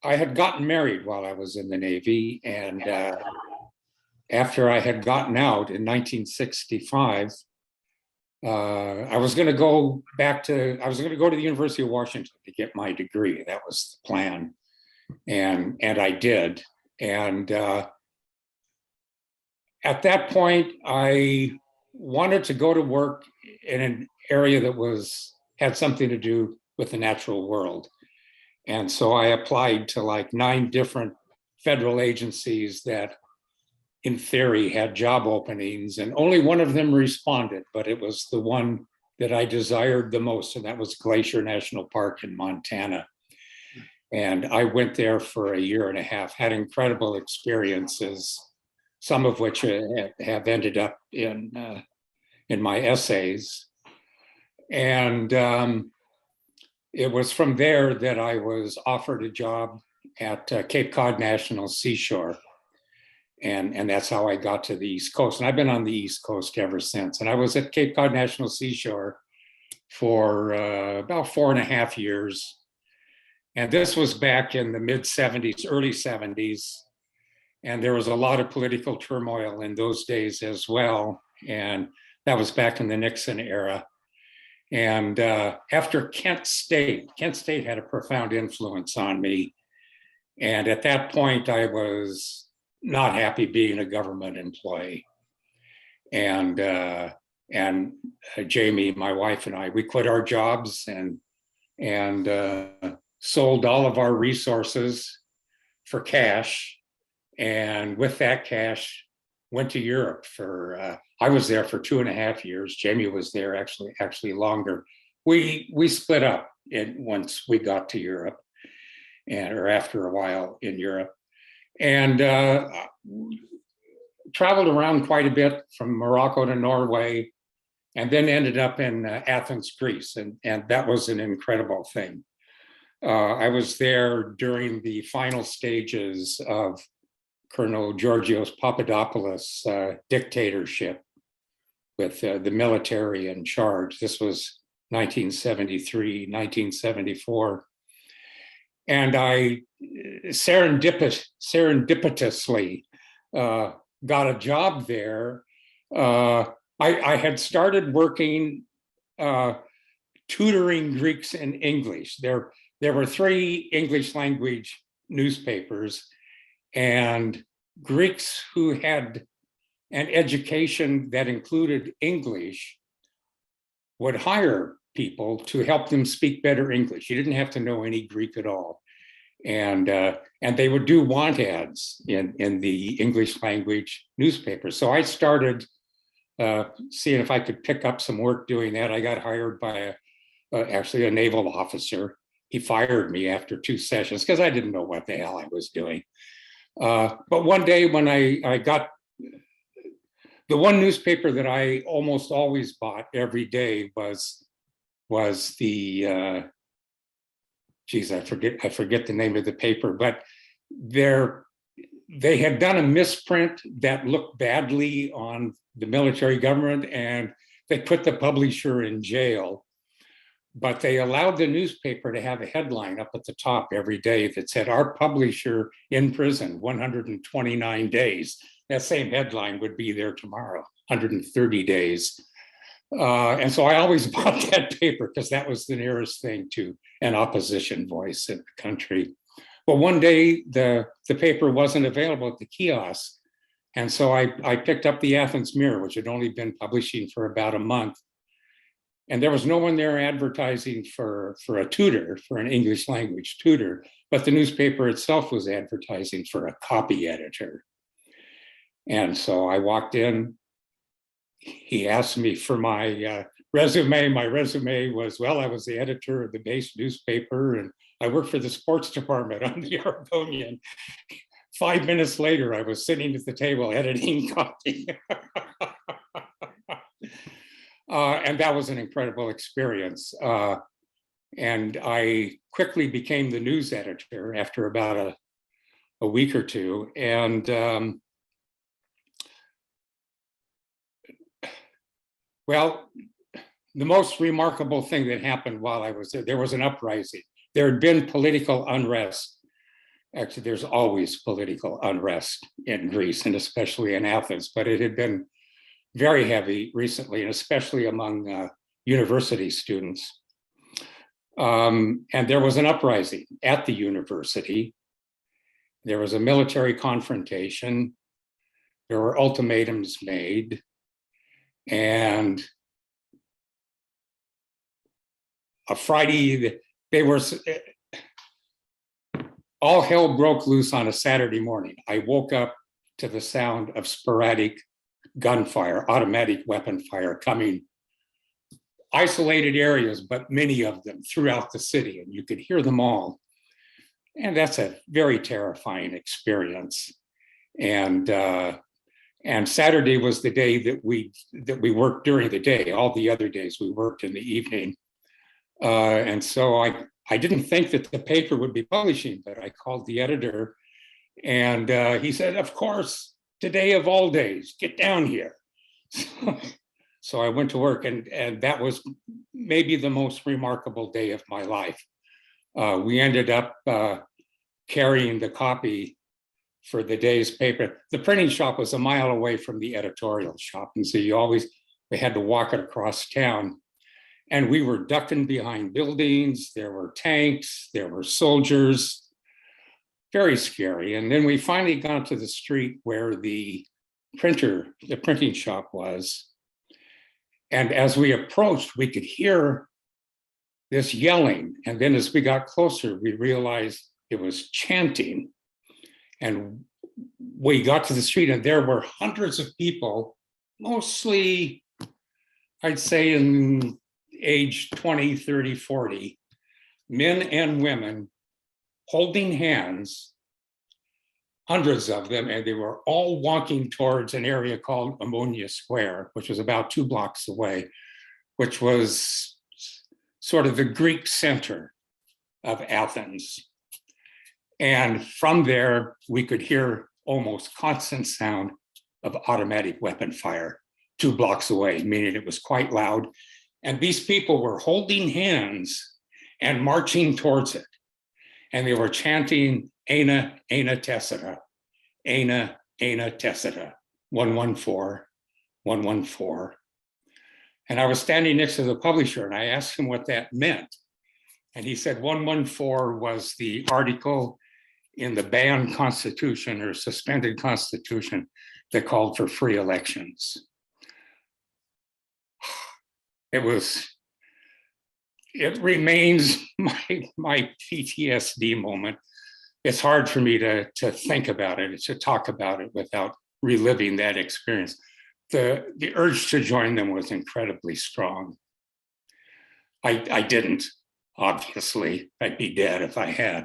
I had gotten married while I was in the Navy, and after I had gotten out in 1965, I was going to go I was going to go to the University of Washington to get my degree. That was the plan, and I did. And at that point, I wanted to go to work in an area that had something to do with the natural world. And so I applied to like 9 different federal agencies that, in theory, had job openings, and only one of them responded, but it was the one that I desired the most, and that was Glacier National Park in Montana. And I went there for a year and a half, had incredible experiences, some of which have ended up in my essays. And it was from there that I was offered a job at Cape Cod National Seashore. And that's how I got to the East Coast. And I've been on the East Coast ever since. And I was at Cape Cod National Seashore for about 4.5 years. And this was back in the mid 70s, early 70s. And there was a lot of political turmoil in those days as well. And that was back in the Nixon era. And after Kent State had a profound influence on me. And at that point, I was not happy being a government employee. And Jamie, my wife, and I, we quit our jobs and sold all of our resources for cash. And with that cash, went to Europe for, I was there for 2.5 years. Jamie was there actually longer. We split up once we got to Europe, or after a while in Europe. And traveled around quite a bit from Morocco to Norway, and then ended up in Athens, Greece. And that was an incredible thing. I was there during the final stages of Colonel Georgios Papadopoulos' dictatorship with the military in charge. This was 1973, 1974. And I serendipitously got a job there. I had started working tutoring Greeks in English. There were 3 English language newspapers, and Greeks who had an education that included English would hire people to help them speak better English. You didn't have to know any Greek at all. And they would do want ads in the English language newspaper. So I started seeing if I could pick up some work doing that. I got hired by actually a naval officer. He fired me after 2 sessions because I didn't know what the hell I was doing. But one day when I got the one newspaper that I almost always bought every day was the I forget the name of the paper, but they had done a misprint that looked badly on the military government, and they put the publisher in jail. But they allowed the newspaper to have a headline up at the top every day that said, "Our publisher in prison, 129 days." That same headline would be there tomorrow, 130 days. And so I always bought that paper because that was the nearest thing to an opposition voice in the country. But one day the paper wasn't available at the kiosk. And so I picked up the Athens Mirror, which had only been publishing for about a month. And there was no one there advertising for a tutor, for an English language tutor, but the newspaper itself was advertising for a copy editor. And so I walked in. He asked me for my resume. My resume was, well, I was the editor of the base newspaper, and I worked for the sports department on the Oregonian. 5 minutes later, I was sitting at the table editing copy. And that was an incredible experience. And I quickly became the news editor after about a week or two. And well, the most remarkable thing that happened while I was there was an uprising. There had been political unrest Actually, there's always political unrest in Greece and especially in Athens, but it had been very heavy recently, and especially among university students. And there was an uprising at the university. There was a military confrontation. There were ultimatums made. And a Friday, all hell broke loose on a Saturday morning. I woke up to the sound of sporadic gunfire, automatic weapon fire coming, isolated areas, but many of them throughout the city, and you could hear them all. And that's a very terrifying experience. And Saturday was the day that we worked during the day. All the other days we worked in the evening. And so I didn't think that the paper would be publishing, but I called the editor, and he said, "Of course, today of all days, get down here." So I went to work, and that was maybe the most remarkable day of my life. We ended up carrying the copy for the day's paper. The printing shop was a mile away from the editorial shop, and so we had to walk it across town. And we were ducking behind buildings. There were tanks, there were soldiers, very scary. And then we finally got to the street where the printing shop was. And as we approached, we could hear this yelling. And then as we got closer, we realized it was chanting. And we got to the street, and there were hundreds of people, mostly, I'd say in age 20, 30, 40, men and women holding hands, hundreds of them, and they were all walking towards an area called Ammonia Square, which was about 2 blocks away, which was sort of the Greek center of Athens. And from there, we could hear almost constant sound of automatic weapon fire 2 blocks away, meaning it was quite loud. And these people were holding hands and marching towards it. And they were chanting, "Aina, Aina Tessera, Aina, Aina Tessera, 114, 114. And I was standing next to the publisher, and I asked him what that meant. And he said 114 was the article in the banned constitution or suspended constitution that called for free elections. It remains my PTSD moment. It's hard for me to think about it, to talk about it without reliving that experience. The urge to join them was incredibly strong. I didn't, obviously. I'd be dead if I had.